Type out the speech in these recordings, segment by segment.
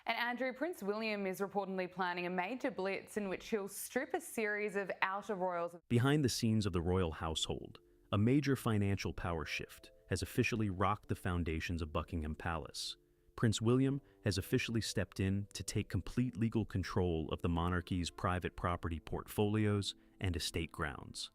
And Andrew, Prince William is reportedly planning a major blitz in which he'll strip a series of outer royals. Behind the scenes of the royal household, a major financial power shift has officially rocked the foundations of Buckingham Palace. Prince William has officially stepped in to take complete legal control of the monarchy's private property portfolios and estate grounds.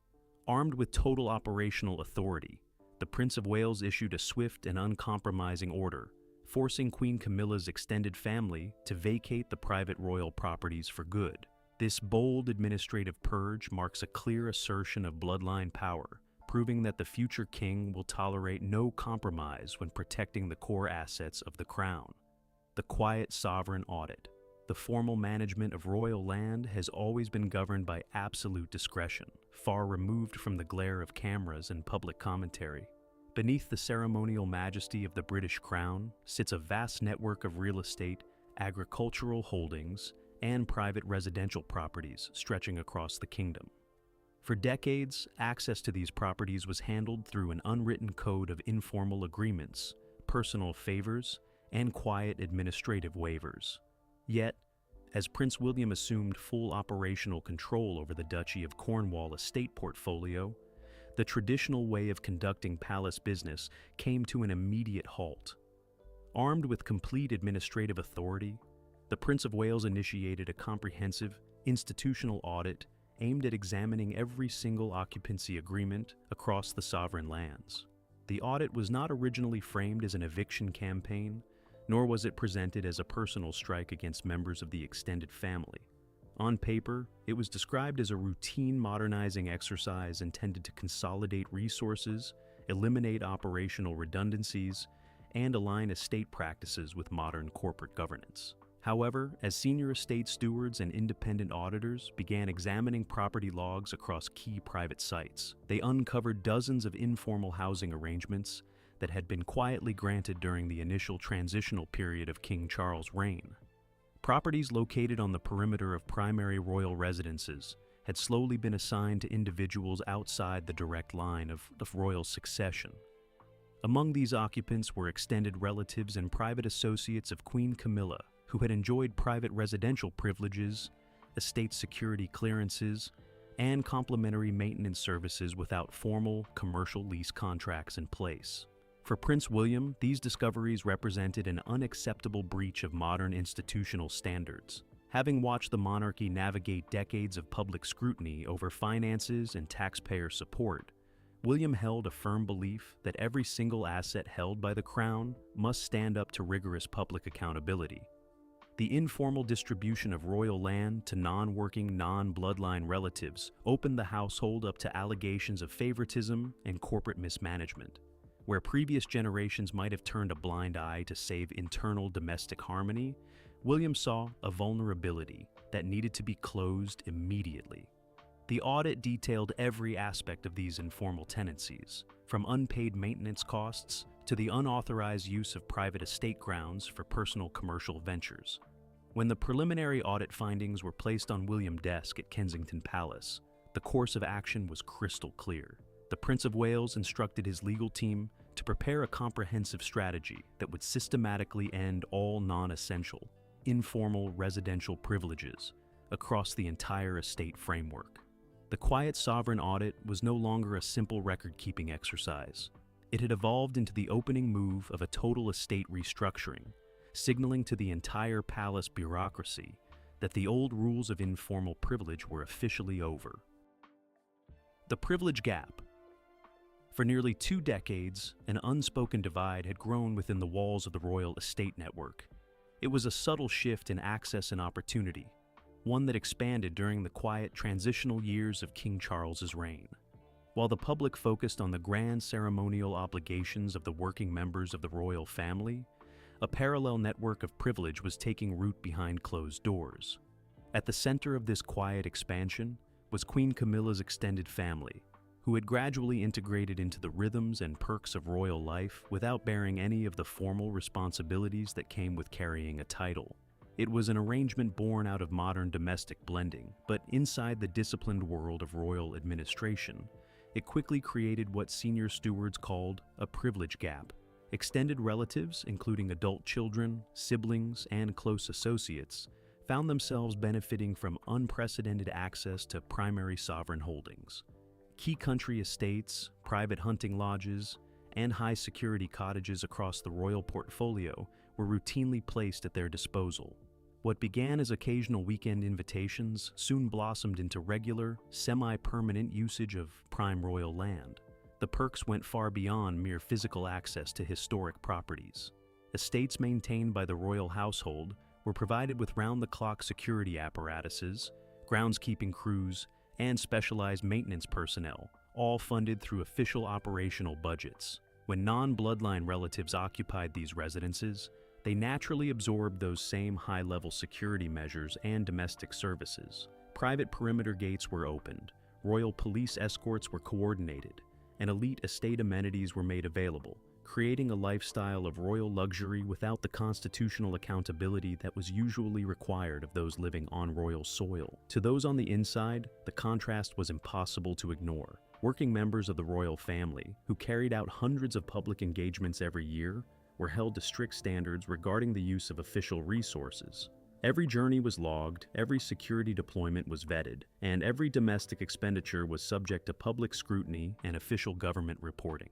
Armed with total operational authority, the Prince of Wales issued a swift and uncompromising order, forcing Queen Camilla's extended family to vacate the private royal properties for good. This bold administrative purge marks a clear assertion of bloodline power, proving that the future king will tolerate no compromise when protecting the core assets of the crown. The quiet sovereign audit. The formal management of royal land has always been governed by absolute discretion, far removed from the glare of cameras and public commentary. Beneath the ceremonial majesty of the British crown sits a vast network of real estate, agricultural holdings, and private residential properties stretching across the kingdom. For decades, access to these properties was handled through an unwritten code of informal agreements, personal favors, and quiet administrative waivers. Yet, as Prince William assumed full operational control over the Duchy of Cornwall estate portfolio, the traditional way of conducting palace business came to an immediate halt. Armed with complete administrative authority, the Prince of Wales initiated a comprehensive, institutional audit aimed at examining every single occupancy agreement across the sovereign lands. The audit was not originally framed as an eviction campaign, nor was it presented as a personal strike against members of the extended family. On paper, it was described as a routine modernizing exercise intended to consolidate resources, eliminate operational redundancies, and align estate practices with modern corporate governance. However, as senior estate stewards and independent auditors began examining property logs across key private sites, they uncovered dozens of informal housing arrangements that had been quietly granted during the initial transitional period of King Charles' reign. Properties located on the perimeter of primary royal residences had slowly been assigned to individuals outside the direct line of royal succession. Among these occupants were extended relatives and private associates of Queen Camilla, who had enjoyed private residential privileges, estate security clearances, and complimentary maintenance services without formal commercial lease contracts in place. For Prince William, these discoveries represented an unacceptable breach of modern institutional standards. Having watched the monarchy navigate decades of public scrutiny over finances and taxpayer support, William held a firm belief that every single asset held by the crown must stand up to rigorous public accountability. The informal distribution of royal land to non-working, non-bloodline relatives opened the household up to allegations of favoritism and corporate mismanagement. Where previous generations might have turned a blind eye to save internal domestic harmony, William saw a vulnerability that needed to be closed immediately. The audit detailed every aspect of these informal tenancies, from unpaid maintenance costs to the unauthorized use of private estate grounds for personal commercial ventures. When the preliminary audit findings were placed on William's desk at Kensington Palace, the course of action was crystal clear. The Prince of Wales instructed his legal team to prepare a comprehensive strategy that would systematically end all non-essential, informal residential privileges across the entire estate framework. The quiet sovereign audit was no longer a simple record-keeping exercise. It had evolved into the opening move of a total estate restructuring, signaling to the entire palace bureaucracy that the old rules of informal privilege were officially over. The privilege gap. For nearly 2 decades, an unspoken divide had grown within the walls of the royal estate network. It was a subtle shift in access and opportunity, one that expanded during the quiet transitional years of King Charles's reign. While the public focused on the grand ceremonial obligations of the working members of the royal family, a parallel network of privilege was taking root behind closed doors. At the center of this quiet expansion was Queen Camilla's extended family, who had gradually integrated into the rhythms and perks of royal life without bearing any of the formal responsibilities that came with carrying a title. It was an arrangement born out of modern domestic blending, but inside the disciplined world of royal administration, it quickly created what senior stewards called a privilege gap. Extended relatives, including adult children, siblings, and close associates, found themselves benefiting from unprecedented access to primary sovereign holdings. Key country estates, private hunting lodges, and high-security cottages across the royal portfolio were routinely placed at their disposal. What began as occasional weekend invitations soon blossomed into regular, semi-permanent usage of prime royal land. The perks went far beyond mere physical access to historic properties. Estates maintained by the royal household were provided with round-the-clock security apparatuses, groundskeeping crews, and specialized maintenance personnel, all funded through official operational budgets. When non-bloodline relatives occupied these residences, they naturally absorbed those same high-level security measures and domestic services. Private perimeter gates were opened, royal police escorts were coordinated, and elite estate amenities were made available, creating a lifestyle of royal luxury without the constitutional accountability that was usually required of those living on royal soil. To those on the inside, the contrast was impossible to ignore. Working members of the royal family, who carried out hundreds of public engagements every year, were held to strict standards regarding the use of official resources. Every journey was logged, every security deployment was vetted, and every domestic expenditure was subject to public scrutiny and official government reporting.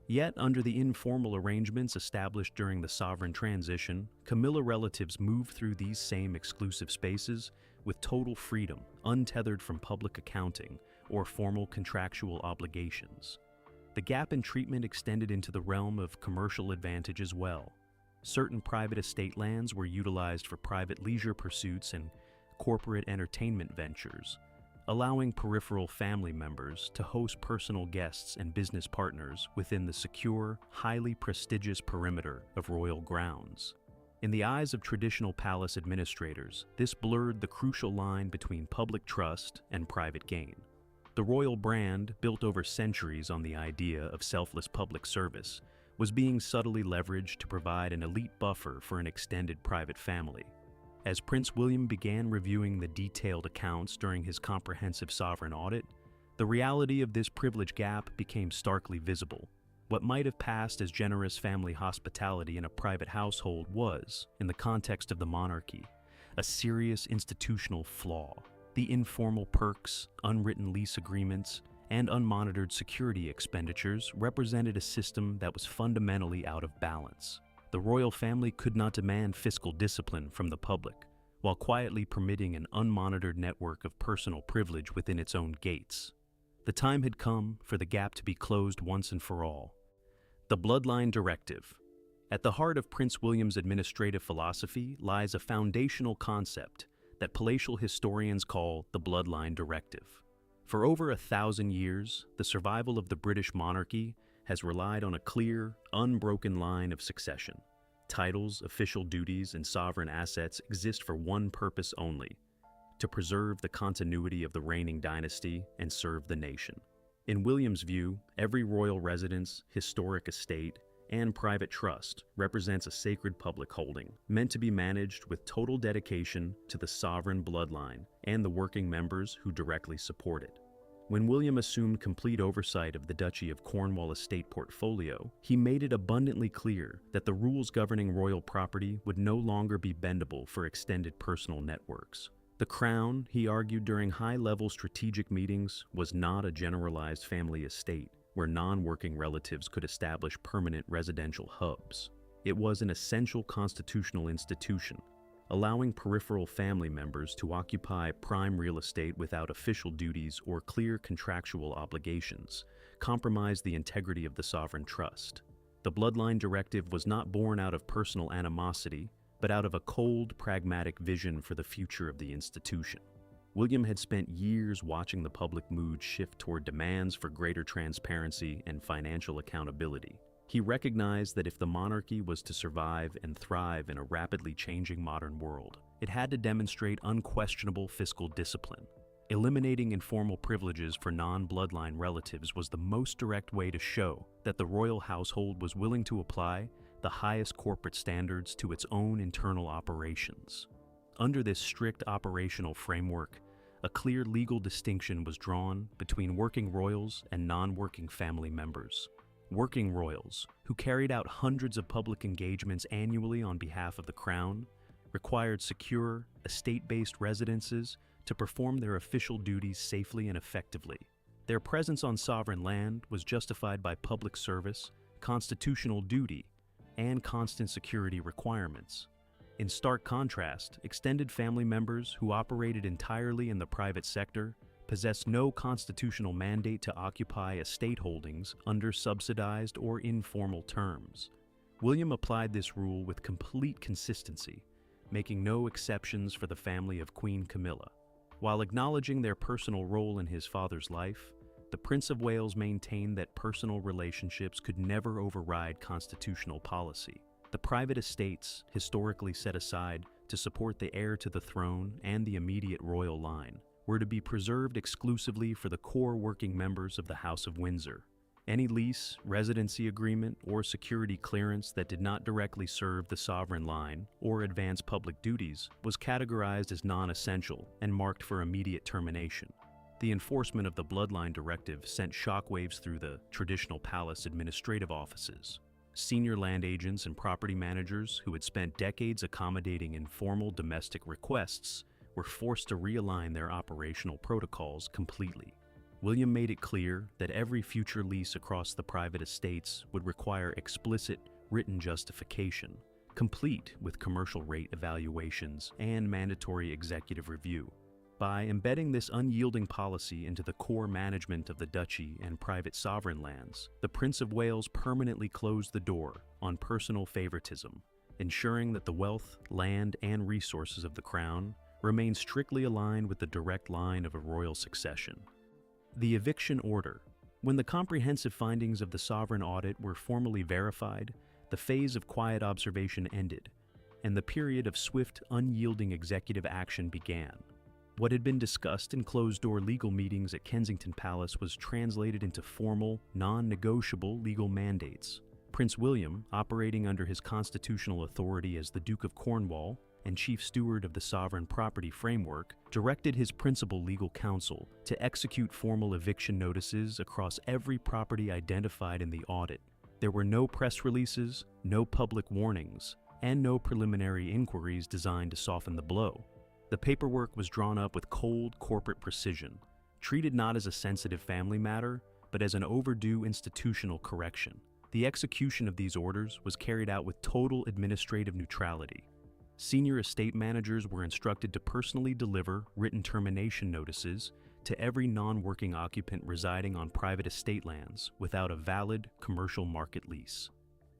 Yet, under the informal arrangements established during the sovereign transition, Camilla relatives moved through these same exclusive spaces with total freedom, untethered from public accounting or formal contractual obligations. The gap in treatment extended into the realm of commercial advantage as well. Certain private estate lands were utilized for private leisure pursuits and corporate entertainment ventures, allowing peripheral family members to host personal guests and business partners within the secure, highly prestigious perimeter of royal grounds. In the eyes of traditional palace administrators, this blurred the crucial line between public trust and private gain. The royal brand, built over centuries on the idea of selfless public service, was being subtly leveraged to provide an elite buffer for an extended private family. As Prince William began reviewing the detailed accounts during his comprehensive sovereign audit, the reality of this privilege gap became starkly visible. What might have passed as generous family hospitality in a private household was, in the context of the monarchy, a serious institutional flaw. The informal perks, unwritten lease agreements, and unmonitored security expenditures represented a system that was fundamentally out of balance. The royal family could not demand fiscal discipline from the public, while quietly permitting an unmonitored network of personal privilege within its own gates. The time had come for the gap to be closed once and for all. The bloodline directive. At the heart of Prince William's administrative philosophy lies a foundational concept that palatial historians call the bloodline directive. For over 1,000 years, the survival of the British monarchy has relied on a clear, unbroken line of succession. Titles, official duties, and sovereign assets exist for one purpose only: to preserve the continuity of the reigning dynasty and serve the nation. In William's view, every royal residence, historic estate, and private trust represents a sacred public holding, meant to be managed with total dedication to the sovereign bloodline and the working members who directly support it. When William assumed complete oversight of the Duchy of Cornwall estate portfolio, he made it abundantly clear that the rules governing royal property would no longer be bendable for extended personal networks. The crown, he argued during high-level strategic meetings, was not a generalized family estate where non-working relatives could establish permanent residential hubs. It was an essential constitutional institution, allowing peripheral family members to occupy prime real estate without official duties or clear contractual obligations, compromised the integrity of the sovereign trust. The bloodline directive was not born out of personal animosity, but out of a cold, pragmatic vision for the future of the institution. William had spent years watching the public mood shift toward demands for greater transparency and financial accountability. He recognized that if the monarchy was to survive and thrive in a rapidly changing modern world, it had to demonstrate unquestionable fiscal discipline. Eliminating informal privileges for non-bloodline relatives was the most direct way to show that the royal household was willing to apply the highest corporate standards to its own internal operations. Under this strict operational framework, a clear legal distinction was drawn between working royals and non-working family members. Working royals, who carried out hundreds of public engagements annually on behalf of the crown, required secure, estate-based residences to perform their official duties safely and effectively. Their presence on sovereign land was justified by public service, constitutional duty, and constant security requirements. In stark contrast, extended family members who operated entirely in the private sector possessed no constitutional mandate to occupy estate holdings under subsidized or informal terms. William applied this rule with complete consistency, making no exceptions for the family of Queen Camilla. While acknowledging their personal role in his father's life, the Prince of Wales maintained that personal relationships could never override constitutional policy. The private estates, historically set aside to support the heir to the throne and the immediate royal line, were to be preserved exclusively for the core working members of the House of Windsor. Any lease, residency agreement, or security clearance that did not directly serve the sovereign line or advance public duties was categorized as non-essential and marked for immediate termination. The enforcement of the bloodline directive sent shockwaves through the traditional palace administrative offices. Senior land agents and property managers who had spent decades accommodating informal domestic requests were forced to realign their operational protocols completely. William made it clear that every future lease across the private estates would require explicit written justification, complete with commercial rate evaluations and mandatory executive review. By embedding this unyielding policy into the core management of the duchy and private sovereign lands, the Prince of Wales permanently closed the door on personal favoritism, ensuring that the wealth, land, and resources of the crown remained strictly aligned with the direct line of a royal succession. The eviction order. When the comprehensive findings of the sovereign audit were formally verified, the phase of quiet observation ended, and the period of swift, unyielding executive action began. What had been discussed in closed-door legal meetings at Kensington Palace was translated into formal, non-negotiable legal mandates. Prince William, operating under his constitutional authority as the Duke of Cornwall and chief steward of the sovereign property framework, directed his principal legal counsel to execute formal eviction notices across every property identified in the audit. There were no press releases, no public warnings, and no preliminary inquiries designed to soften the blow. The paperwork was drawn up with cold corporate precision, treated not as a sensitive family matter, but as an overdue institutional correction. The execution of these orders was carried out with total administrative neutrality. Senior estate managers were instructed to personally deliver written termination notices to every non-working occupant residing on private estate lands without a valid commercial market lease.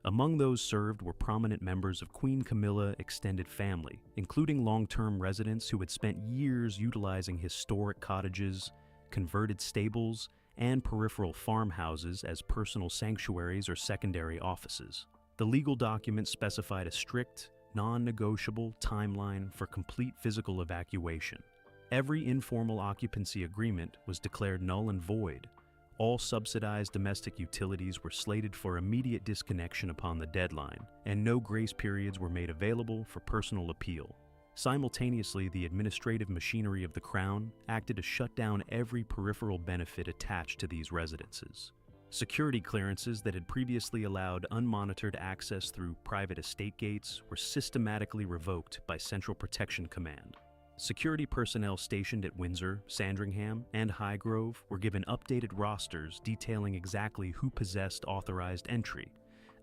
Among those served were prominent members of Queen Camilla extended family, including long-term residents who had spent years utilizing historic cottages, converted stables, and peripheral farmhouses as personal sanctuaries or secondary offices. The legal document specified a strict, non-negotiable timeline for complete physical evacuation. Every informal occupancy agreement was declared null and void. All subsidized domestic utilities were slated for immediate disconnection upon the deadline, and no grace periods were made available for personal appeal. Simultaneously, the administrative machinery of the Crown acted to shut down every peripheral benefit attached to these residences. Security clearances that had previously allowed unmonitored access through private estate gates were systematically revoked by Central Protection Command. Security personnel stationed at Windsor, Sandringham, and Highgrove were given updated rosters detailing exactly who possessed authorized entry,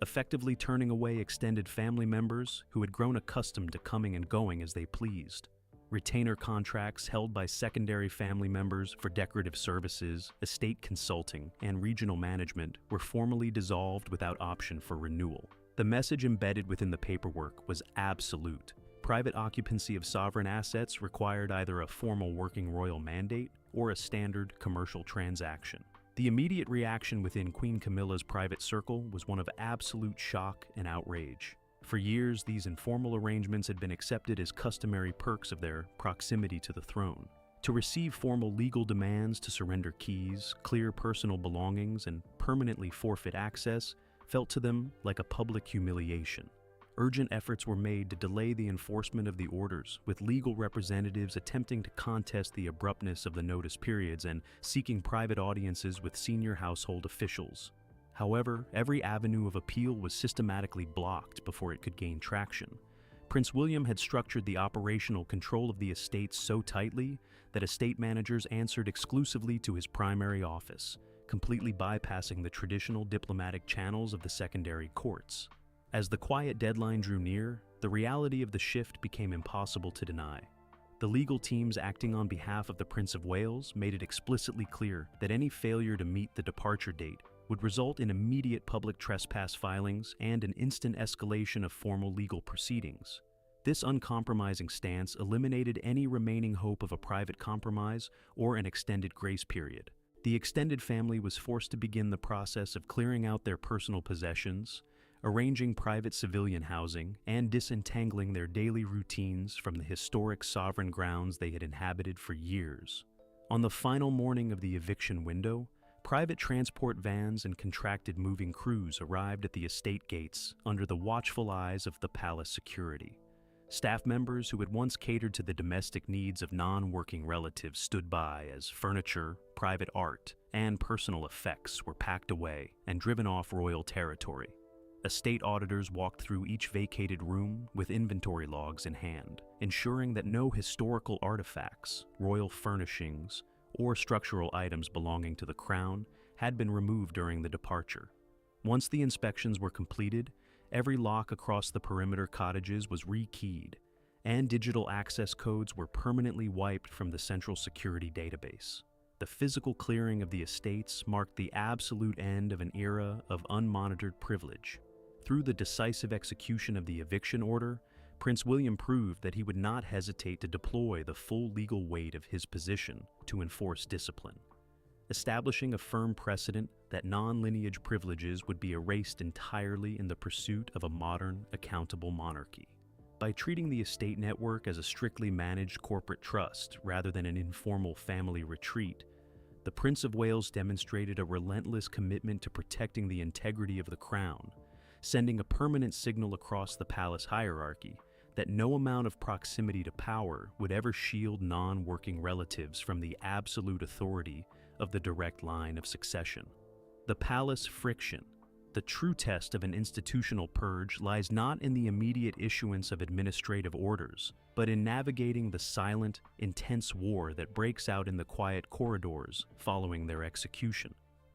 effectively turning away extended family members who had grown accustomed to coming and going as they pleased. Retainer contracts held by secondary family members for decorative services, estate consulting, and regional management were formally dissolved without option for renewal. The message embedded within the paperwork was absolute. Private occupancy of sovereign assets required either a formal working royal mandate or a standard commercial transaction. The immediate reaction within Queen Camilla's private circle was one of absolute shock and outrage. For years, these informal arrangements had been accepted as customary perks of their proximity to the throne. To receive formal legal demands to surrender keys, clear personal belongings, and permanently forfeit access felt to them like a public humiliation. Urgent efforts were made to delay the enforcement of the orders, with legal representatives attempting to contest the abruptness of the notice periods and seeking private audiences with senior household officials. However, every avenue of appeal was systematically blocked before it could gain traction. Prince William had structured the operational control of the estate so tightly that estate managers answered exclusively to his primary office, completely bypassing the traditional diplomatic channels of the secondary courts. As the quiet deadline drew near, the reality of the shift became impossible to deny. The legal teams acting on behalf of the Prince of Wales made it explicitly clear that any failure to meet the departure date would result in immediate public trespass filings and an instant escalation of formal legal proceedings. This uncompromising stance eliminated any remaining hope of a private compromise or an extended grace period. The extended family was forced to begin the process of clearing out their personal possessions, arranging private civilian housing, and disentangling their daily routines from the historic sovereign grounds they had inhabited for years. On the final morning of the eviction window, private transport vans and contracted moving crews arrived at the estate gates under the watchful eyes of the palace security. Staff members who had once catered to the domestic needs of non-working relatives stood by as furniture, private art, and personal effects were packed away and driven off royal territory. Estate auditors walked through each vacated room with inventory logs in hand, ensuring that no historical artifacts, royal furnishings, or structural items belonging to the crown had been removed during the departure. Once the inspections were completed, every lock across the perimeter cottages was rekeyed, and digital access codes were permanently wiped from the central security database. The physical clearing of the estates marked the absolute end of an era of unmonitored privilege. Through the decisive execution of the eviction order, Prince William proved that he would not hesitate to deploy the full legal weight of his position to enforce discipline, establishing a firm precedent that non-lineage privileges would be erased entirely in the pursuit of a modern, accountable monarchy. By treating the estate network as a strictly managed corporate trust rather than an informal family retreat, the Prince of Wales demonstrated a relentless commitment to protecting the integrity of the crown, sending a permanent signal across the palace hierarchy that no amount of proximity to power would ever shield non-working relatives from the absolute authority of the direct line of succession. The palace friction, the true test of an institutional purge, lies not in the immediate issuance of administrative orders, but in navigating the silent, intense war that breaks out in the quiet corridors following their execution.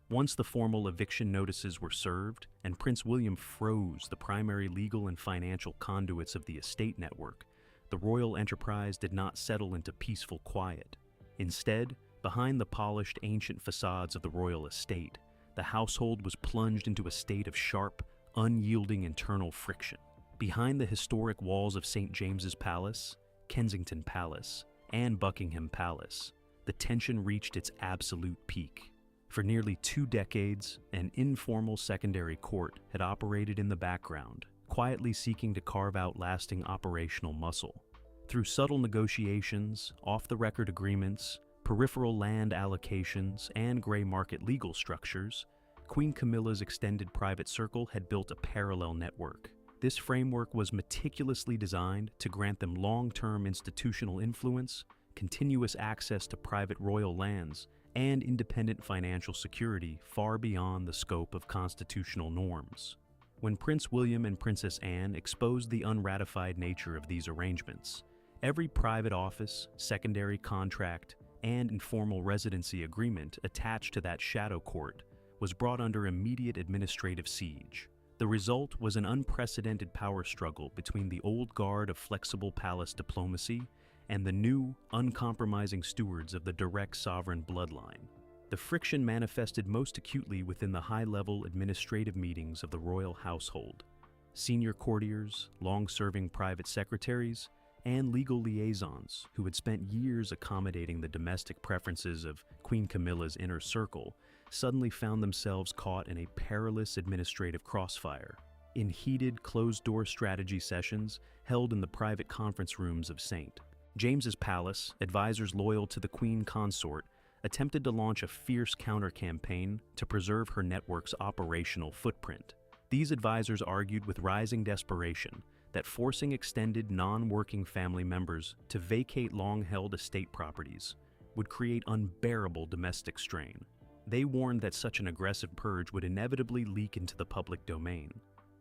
Once the formal eviction notices were served, and Prince William froze the primary legal and financial conduits of the estate network, the royal enterprise did not settle into peaceful quiet. Instead, behind the polished ancient facades of the royal estate, the household was plunged into a state of sharp, unyielding internal friction. Behind the historic walls of St. James's Palace, Kensington Palace, and Buckingham Palace, the tension reached its absolute peak. For nearly 2 decades, an informal secondary court had operated in the background, quietly seeking to carve out lasting operational muscle. Through subtle negotiations, off-the-record agreements, peripheral land allocations, and gray market legal structures, Queen Camilla's extended private circle had built a parallel network. This framework was meticulously designed to grant them long-term institutional influence, continuous access to private royal lands, and independent financial security far beyond the scope of constitutional norms. When Prince William and Princess Anne exposed the unratified nature of these arrangements, every private office, secondary contract, and informal residency agreement attached to that shadow court was brought under immediate administrative siege. The result was an unprecedented power struggle between the old guard of flexible palace diplomacy and the new, uncompromising stewards of the direct sovereign bloodline. The friction manifested most acutely within the high-level administrative meetings of the royal household. Senior courtiers, long-serving private secretaries, and legal liaisons who had spent years accommodating the domestic preferences of Queen Camilla's inner circle suddenly found themselves caught in a perilous administrative crossfire. In heated, closed-door strategy sessions held in the private conference rooms of St. James's Palace, advisors loyal to the Queen Consort attempted to launch a fierce counter-campaign to preserve her network's operational footprint. These advisors argued with rising desperation that forcing extended non-working family members to vacate long-held estate properties would create unbearable domestic strain. They warned that such an aggressive purge would inevitably leak into the public domain,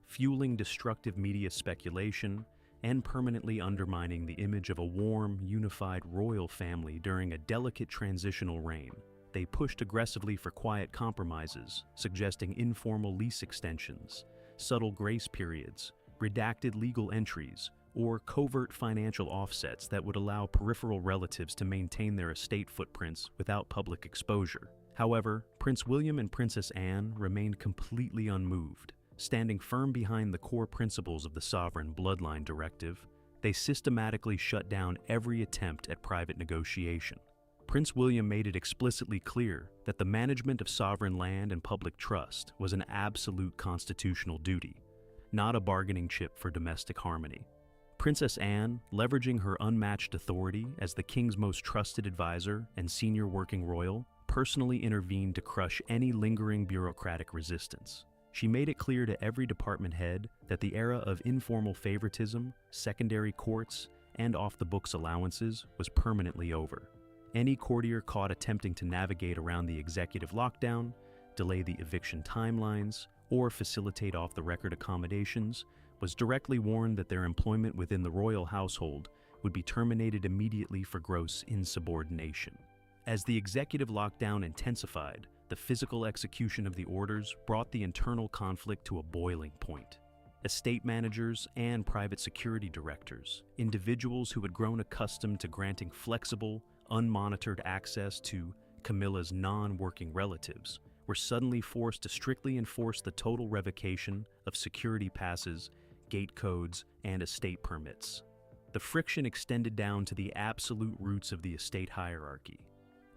fueling destructive media speculation and permanently undermining the image of a warm, unified royal family during a delicate transitional reign. They pushed aggressively for quiet compromises, suggesting informal lease extensions, subtle grace periods, redacted legal entries, or covert financial offsets that would allow peripheral relatives to maintain their estate footprints without public exposure. However, Prince William and Princess Anne remained completely unmoved. Standing firm behind the core principles of the sovereign bloodline directive, they systematically shut down every attempt at private negotiation. Prince William made it explicitly clear that the management of sovereign land and public trust was an absolute constitutional duty, not a bargaining chip for domestic harmony. Princess Anne, leveraging her unmatched authority as the king's most trusted advisor and senior working royal, personally intervened to crush any lingering bureaucratic resistance. She made it clear to every department head that the era of informal favoritism, secondary courts, and off-the-books allowances was permanently over. Any courtier caught attempting to navigate around the executive lockdown, delay the eviction timelines, or facilitate off-the-record accommodations was directly warned that their employment within the royal household would be terminated immediately for gross insubordination. As the executive lockdown intensified, the physical execution of the orders brought the internal conflict to a boiling point. Estate managers and private security directors, individuals who had grown accustomed to granting flexible, unmonitored access to Camilla's non-working relatives, were suddenly forced to strictly enforce the total revocation of security passes, gate codes, and estate permits. The friction extended down to the absolute roots of the estate hierarchy.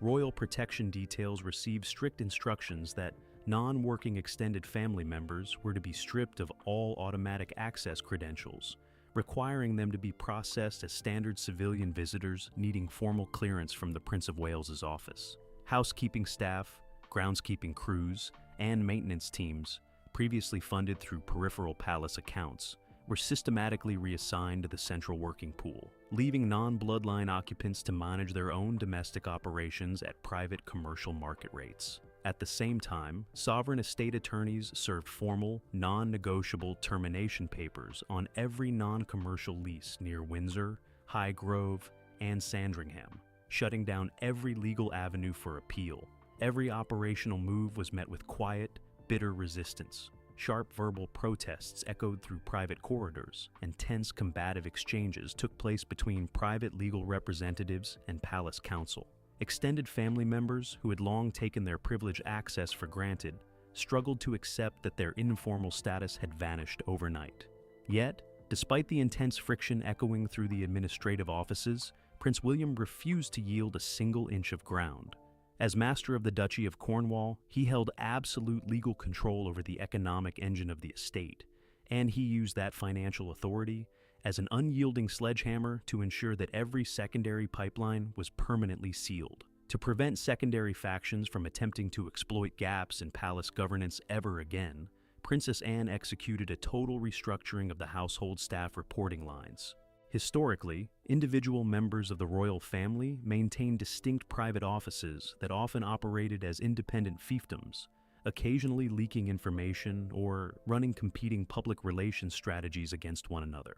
Royal protection details received strict instructions that non-working extended family members were to be stripped of all automatic access credentials, requiring them to be processed as standard civilian visitors needing formal clearance from the Prince of Wales's office. Housekeeping staff, groundskeeping crews, and maintenance teams, previously funded through peripheral palace accounts, were systematically reassigned to the central working pool, leaving non-bloodline occupants to manage their own domestic operations at private commercial market rates. At the same time, sovereign estate attorneys served formal, non-negotiable termination papers on every non-commercial lease near Windsor, Highgrove, and Sandringham, shutting down every legal avenue for appeal. Every operational move was met with quiet, bitter resistance. Sharp verbal protests echoed through private corridors, and tense combative exchanges took place between private legal representatives and palace counsel. Extended family members who had long taken their privileged access for granted struggled to accept that their informal status had vanished overnight. Yet, despite the intense friction echoing through the administrative offices, Prince William refused to yield a single inch of ground. As master of the Duchy of Cornwall, he held absolute legal control over the economic engine of the estate, and he used that financial authority as an unyielding sledgehammer to ensure that every secondary pipeline was permanently sealed. To prevent secondary factions from attempting to exploit gaps in palace governance ever again, Princess Anne executed a total restructuring of the household staff reporting lines. Historically, individual members of the royal family maintained distinct private offices that often operated as independent fiefdoms, occasionally leaking information or running competing public relations strategies against one another.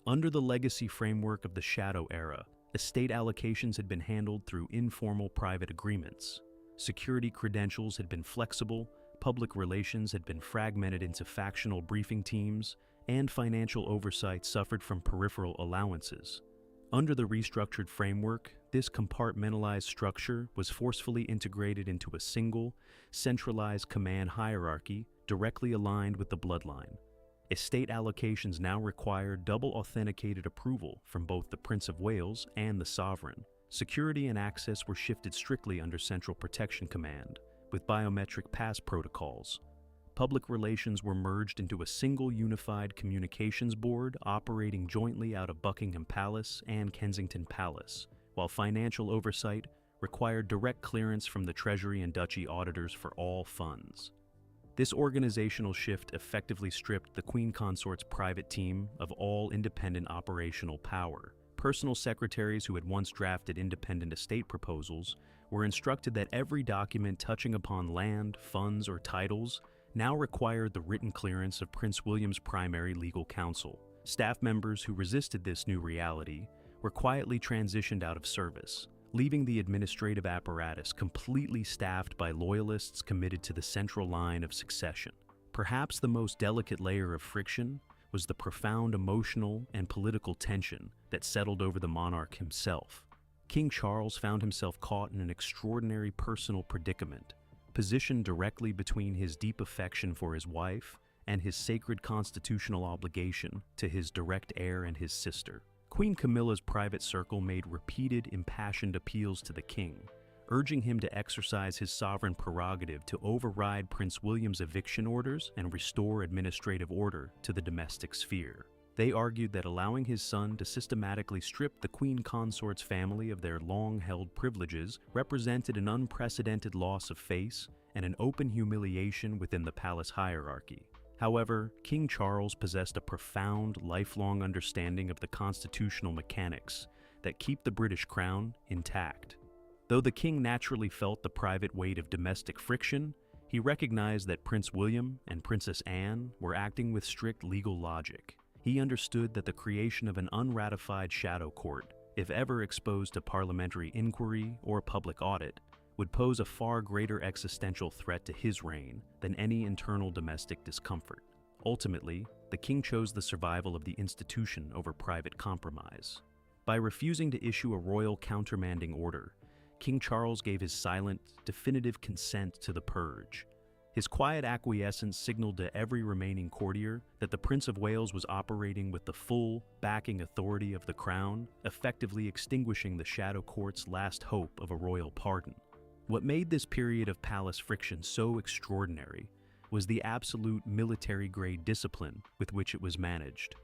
Under the legacy framework of the Shadow Era, estate allocations had been handled through informal private agreements. Security credentials had been flexible, public relations had been fragmented into factional briefing teams, and financial oversight suffered from peripheral allowances. Under the restructured framework, this compartmentalized structure was forcefully integrated into a single, centralized command hierarchy directly aligned with the bloodline. Estate allocations now required double authenticated approval from both the Prince of Wales and the Sovereign. Security and access were shifted strictly under Central Protection Command, with biometric pass protocols. Public relations were merged into a single unified communications board operating jointly out of Buckingham Palace and Kensington Palace, while financial oversight required direct clearance from the Treasury and Duchy auditors for all funds. This organizational shift effectively stripped the Queen Consort's private team of all independent operational power, Personal secretaries who had once drafted independent estate proposals were instructed that every document touching upon land, funds, or titles now required the written clearance of Prince William's primary legal counsel. Staff members who resisted this new reality were quietly transitioned out of service, leaving the administrative apparatus completely staffed by loyalists committed to the central line of succession. Perhaps the most delicate layer of friction was the profound emotional and political tension that settled over the monarch himself. King Charles found himself caught in an extraordinary personal predicament, positioned directly between his deep affection for his wife and his sacred constitutional obligation to his direct heir and his sister. Queen Camilla's private circle made repeated, impassioned appeals to the king, urging him to exercise his sovereign prerogative to override Prince William's eviction orders and restore administrative order to the domestic sphere. They argued that allowing his son to systematically strip the queen consort's family of their long-held privileges represented an unprecedented loss of face and an open humiliation within the palace hierarchy. However, King Charles possessed a profound, lifelong understanding of the constitutional mechanics that keep the British crown intact. Though the king naturally felt the private weight of domestic friction, he recognized that Prince William and Princess Anne were acting with strict legal logic. He understood that the creation of an unratified shadow court, if ever exposed to parliamentary inquiry or public audit, would pose a far greater existential threat to his reign than any internal domestic discomfort. Ultimately, the king chose the survival of the institution over private compromise. By refusing to issue a royal countermanding order, King Charles gave his silent, definitive consent to the purge. His quiet acquiescence signaled to every remaining courtier that the Prince of Wales was operating with the full, backing authority of the crown, effectively extinguishing the shadow court's last hope of a royal pardon. What made this period of palace friction so extraordinary was the absolute military-grade discipline with which it was managed.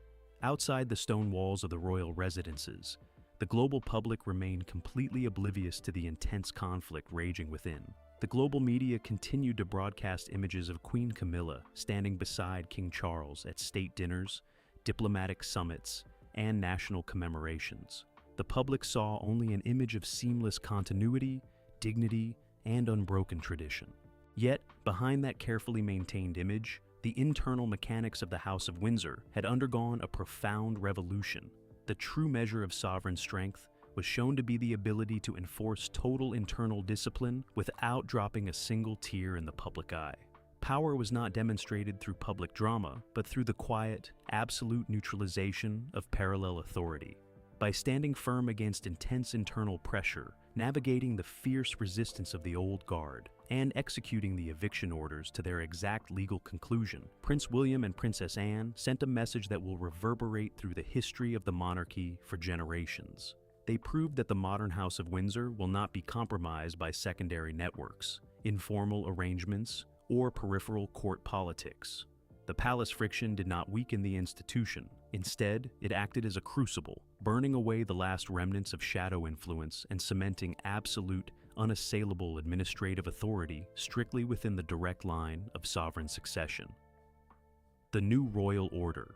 Outside the stone walls of the royal residences, the global public remained completely oblivious to the intense conflict raging within. The global media continued to broadcast images of Queen Camilla standing beside King Charles at state dinners, diplomatic summits, and national commemorations. The public saw only an image of seamless continuity, dignity, and unbroken tradition. Yet, behind that carefully maintained image, the internal mechanics of the House of Windsor had undergone a profound revolution. The true measure of sovereign strength was shown to be the ability to enforce total internal discipline without dropping a single tear in the public eye. Power was not demonstrated through public drama, but through the quiet, absolute neutralization of parallel authority. By standing firm against intense internal pressure, navigating the fierce resistance of the old guard, and executing the eviction orders to their exact legal conclusion, Prince William and Princess Anne sent a message that will reverberate through the history of the monarchy for generations. They proved that the modern House of Windsor will not be compromised by secondary networks, informal arrangements, or peripheral court politics. The palace friction did not weaken the institution. Instead, it acted as a crucible, burning away the last remnants of shadow influence and cementing absolute, unassailable administrative authority strictly within the direct line of sovereign succession. The new royal order.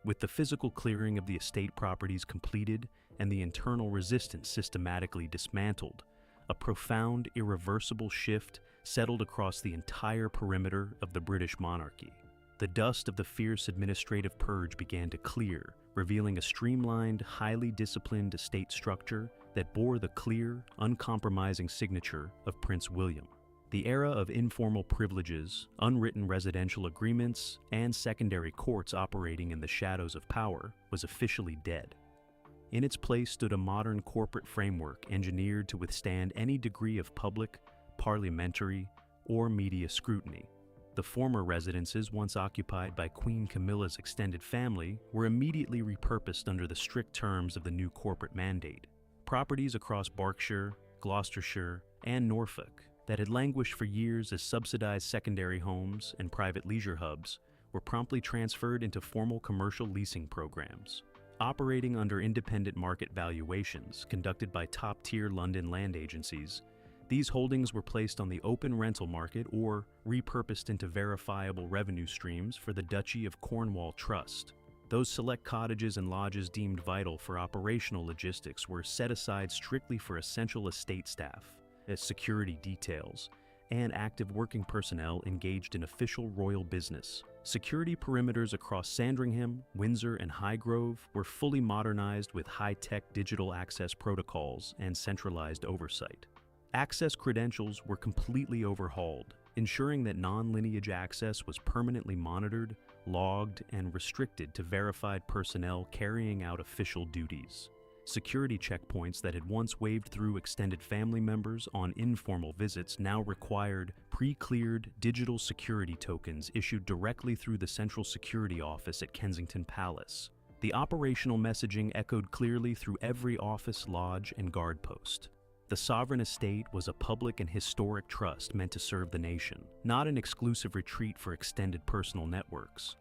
With the physical clearing of the estate properties completed and the internal resistance systematically dismantled, a profound, irreversible shift settled across the entire perimeter of the British monarchy. The dust of the fierce administrative purge began to clear, revealing a streamlined, highly disciplined estate structure that bore the clear, uncompromising signature of Prince William. The era of informal privileges, unwritten residential agreements, and secondary courts operating in the shadows of power was officially dead. In its place stood a modern corporate framework engineered to withstand any degree of public, parliamentary, or media scrutiny. The former residences, once occupied by Queen Camilla's extended family, were immediately repurposed under the strict terms of the new corporate mandate. Properties across Berkshire, Gloucestershire, and Norfolk that had languished for years as subsidized secondary homes and private leisure hubs were promptly transferred into formal commercial leasing programs. Operating under independent market valuations conducted by top-tier London land agencies, these holdings were placed on the open rental market or repurposed into verifiable revenue streams for the Duchy of Cornwall Trust. Those select cottages and lodges deemed vital for operational logistics were set aside strictly for essential estate staff, as security details, and active working personnel engaged in official royal business. Security perimeters across Sandringham, Windsor, and Highgrove were fully modernized with high-tech digital access protocols and centralized oversight. Access credentials were completely overhauled, ensuring that non-lineage access was permanently monitored, logged, and restricted to verified personnel carrying out official duties. Security checkpoints that had once waved through extended family members on informal visits now required pre-cleared digital security tokens issued directly through the Central Security Office at Kensington Palace. The operational messaging echoed clearly through every office, lodge, and guard post. The sovereign estate was a public and historic trust meant to serve the nation, not an exclusive retreat for extended personal networks.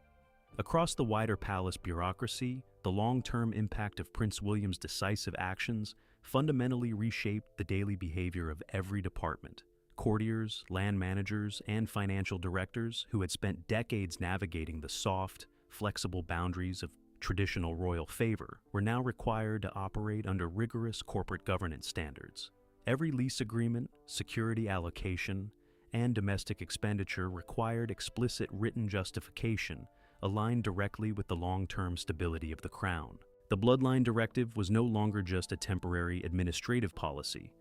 Across the wider palace bureaucracy, the long-term impact of Prince William's decisive actions fundamentally reshaped the daily behavior of every department. Courtiers, land managers, and financial directors who had spent decades navigating the soft, flexible boundaries of traditional royal favor were now required to operate under rigorous corporate governance standards. Every lease agreement, security allocation, and domestic expenditure required explicit written justification aligned directly with the long-term stability of the crown. The bloodline directive was no longer just a temporary administrative policy.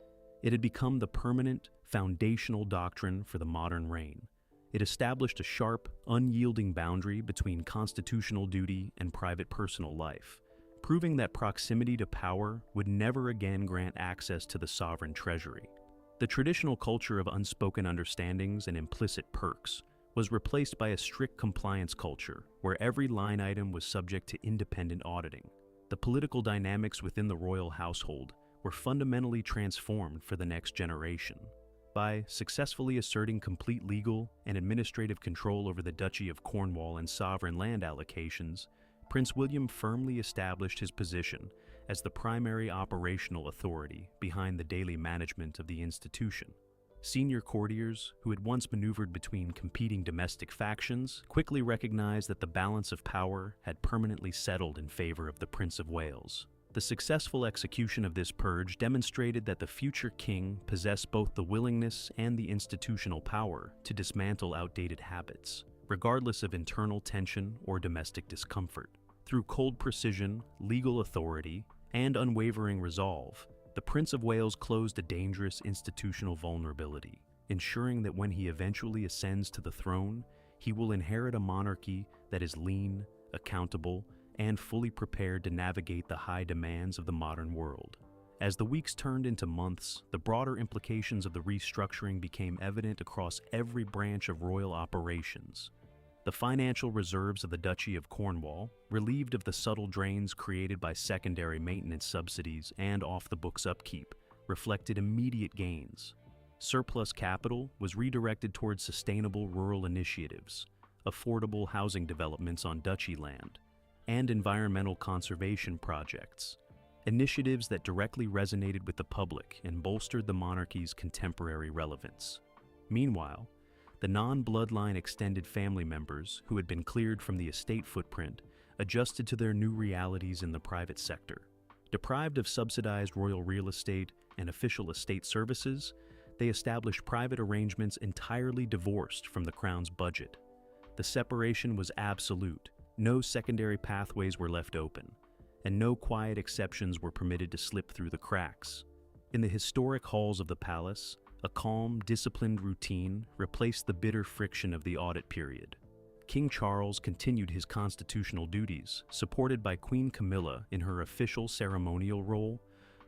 It had become the permanent, foundational doctrine for the modern reign. It established a sharp, unyielding boundary between constitutional duty and private personal life, proving that proximity to power would never again grant access to the sovereign treasury. The traditional culture of unspoken understandings and implicit perks was replaced by a strict compliance culture where every line item was subject to independent auditing. The political dynamics within the royal household were fundamentally transformed for the next generation. By successfully asserting complete legal and administrative control over the Duchy of Cornwall and sovereign land allocations, Prince William firmly established his position as the primary operational authority behind the daily management of the institution. Senior courtiers, who had once maneuvered between competing domestic factions, quickly recognized that the balance of power had permanently settled in favor of the Prince of Wales. The successful execution of this purge demonstrated that the future king possessed both the willingness and the institutional power to dismantle outdated habits, regardless of internal tension or domestic discomfort. Through cold precision, legal authority, and unwavering resolve, the Prince of Wales closed a dangerous institutional vulnerability, ensuring that when he eventually ascends to the throne, he will inherit a monarchy that is lean, accountable, and fully prepared to navigate the high demands of the modern world. As the weeks turned into months, the broader implications of the restructuring became evident across every branch of royal operations. The financial reserves of the Duchy of Cornwall, relieved of the subtle drains created by secondary maintenance subsidies and off-the-books upkeep, reflected immediate gains. Surplus capital was redirected towards sustainable rural initiatives, affordable housing developments on Duchy land, and environmental conservation projects, initiatives that directly resonated with the public and bolstered the monarchy's contemporary relevance. Meanwhile, the non-bloodline extended family members who had been cleared from the estate footprint adjusted to their new realities in the private sector. Deprived of subsidized royal real estate and official estate services, they established private arrangements entirely divorced from the crown's budget. The separation was absolute. No secondary pathways were left open, and no quiet exceptions were permitted to slip through the cracks. In the historic halls of the palace, a calm, disciplined routine replaced the bitter friction of the audit period. King Charles continued his constitutional duties, supported by Queen Camilla in her official ceremonial role,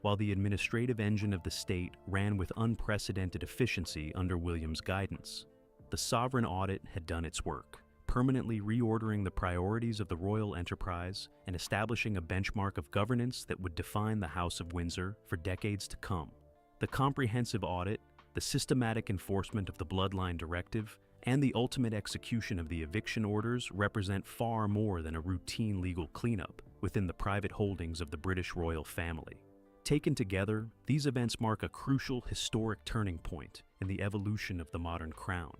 while the administrative engine of the state ran with unprecedented efficiency under William's guidance. The sovereign audit had done its work, permanently reordering the priorities of the royal enterprise and establishing a benchmark of governance that would define the House of Windsor for decades to come. The comprehensive audit, the systematic enforcement of the bloodline directive, and the ultimate execution of the eviction orders represent far more than a routine legal cleanup within the private holdings of the British royal family. Taken together, these events mark a crucial historic turning point in the evolution of the modern crown.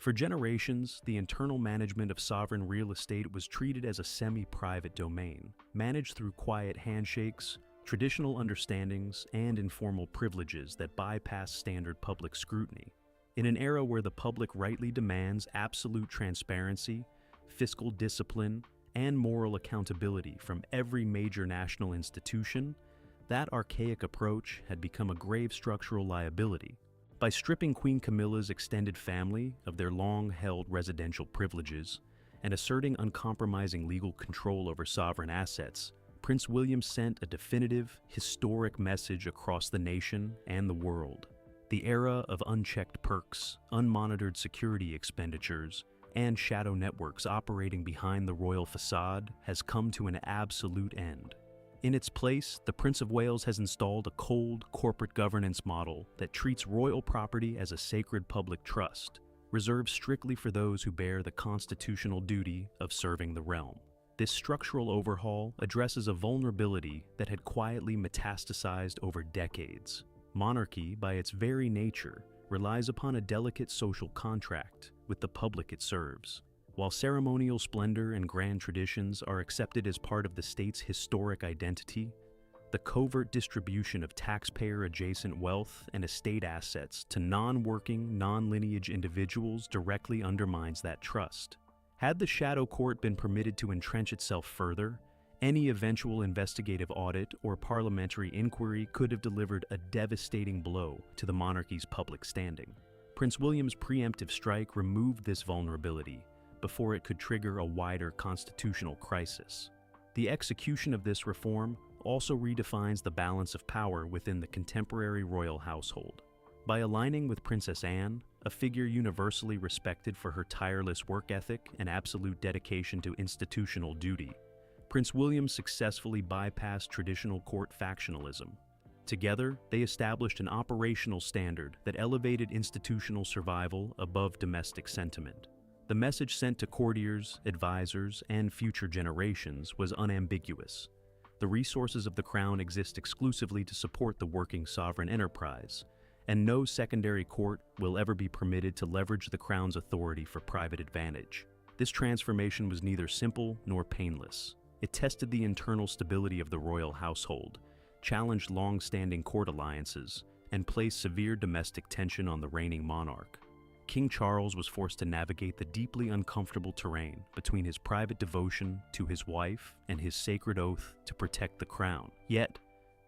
For generations, the internal management of sovereign real estate was treated as a semi-private domain, managed through quiet handshakes, traditional understandings, and informal privileges that bypass standard public scrutiny. In an era where the public rightly demands absolute transparency, fiscal discipline, and moral accountability from every major national institution, that archaic approach had become a grave structural liability. By stripping Queen Camilla's extended family of their long-held residential privileges and asserting uncompromising legal control over sovereign assets, Prince William sent a definitive, historic message across the nation and the world. The era of unchecked perks, unmonitored security expenditures, and shadow networks operating behind the royal facade has come to an absolute end. In its place, the Prince of Wales has installed a cold corporate governance model that treats royal property as a sacred public trust, reserved strictly for those who bear the constitutional duty of serving the realm. This structural overhaul addresses a vulnerability that had quietly metastasized over decades. Monarchy, by its very nature, relies upon a delicate social contract with the public it serves. While ceremonial splendor and grand traditions are accepted as part of the state's historic identity, the covert distribution of taxpayer-adjacent wealth and estate assets to non-working, non-lineage individuals directly undermines that trust. Had the shadow court been permitted to entrench itself further, any eventual investigative audit or parliamentary inquiry could have delivered a devastating blow to the monarchy's public standing. Prince William's preemptive strike removed this vulnerability before it could trigger a wider constitutional crisis. The execution of this reform also redefines the balance of power within the contemporary royal household. By aligning with Princess Anne, a figure universally respected for her tireless work ethic and absolute dedication to institutional duty, Prince William successfully bypassed traditional court factionalism. Together, they established an operational standard that elevated institutional survival above domestic sentiment. The message sent to courtiers, advisors, and future generations was unambiguous. The resources of the crown exist exclusively to support the working sovereign enterprise, and no secondary court will ever be permitted to leverage the crown's authority for private advantage. This transformation was neither simple nor painless. It tested the internal stability of the royal household, challenged long-standing court alliances, and placed severe domestic tension on the reigning monarch. King Charles was forced to navigate the deeply uncomfortable terrain between his private devotion to his wife and his sacred oath to protect the crown. Yet,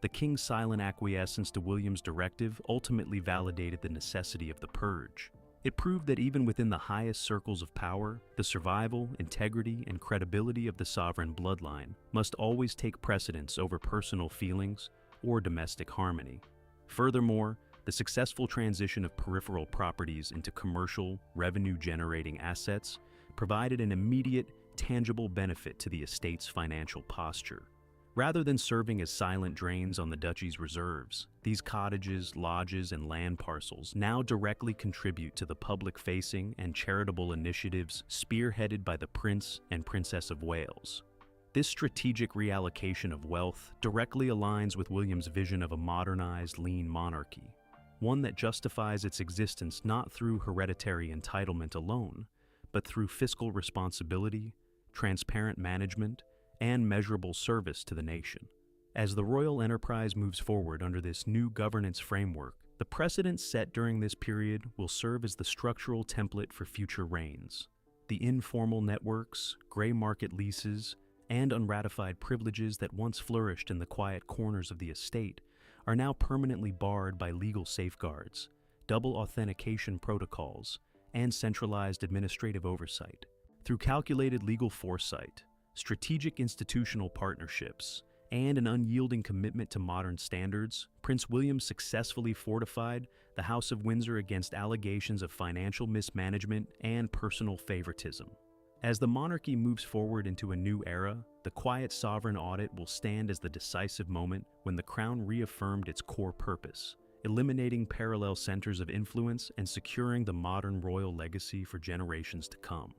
the king's silent acquiescence to William's directive ultimately validated the necessity of the purge. It proved that even within the highest circles of power, the survival, integrity, and credibility of the sovereign bloodline must always take precedence over personal feelings or domestic harmony. Furthermore, the successful transition of peripheral properties into commercial, revenue-generating assets provided an immediate, tangible benefit to the estate's financial posture. Rather than serving as silent drains on the duchy's reserves, these cottages, lodges, and land parcels now directly contribute to the public-facing and charitable initiatives spearheaded by the Prince and Princess of Wales. This strategic reallocation of wealth directly aligns with William's vision of a modernized, lean monarchy, one that justifies its existence not through hereditary entitlement alone, but through fiscal responsibility, transparent management, and measurable service to the nation. As the royal enterprise moves forward under this new governance framework, the precedent set during this period will serve as the structural template for future reigns. The informal networks, gray market leases, and unratified privileges that once flourished in the quiet corners of the estate are now permanently barred by legal safeguards, double authentication protocols, and centralized administrative oversight. Through calculated legal foresight, strategic institutional partnerships, and an unyielding commitment to modern standards, Prince William successfully fortified the House of Windsor against allegations of financial mismanagement and personal favoritism. As the monarchy moves forward into a new era, the quiet sovereign audit will stand as the decisive moment when the crown reaffirmed its core purpose, eliminating parallel centers of influence and securing the modern royal legacy for generations to come.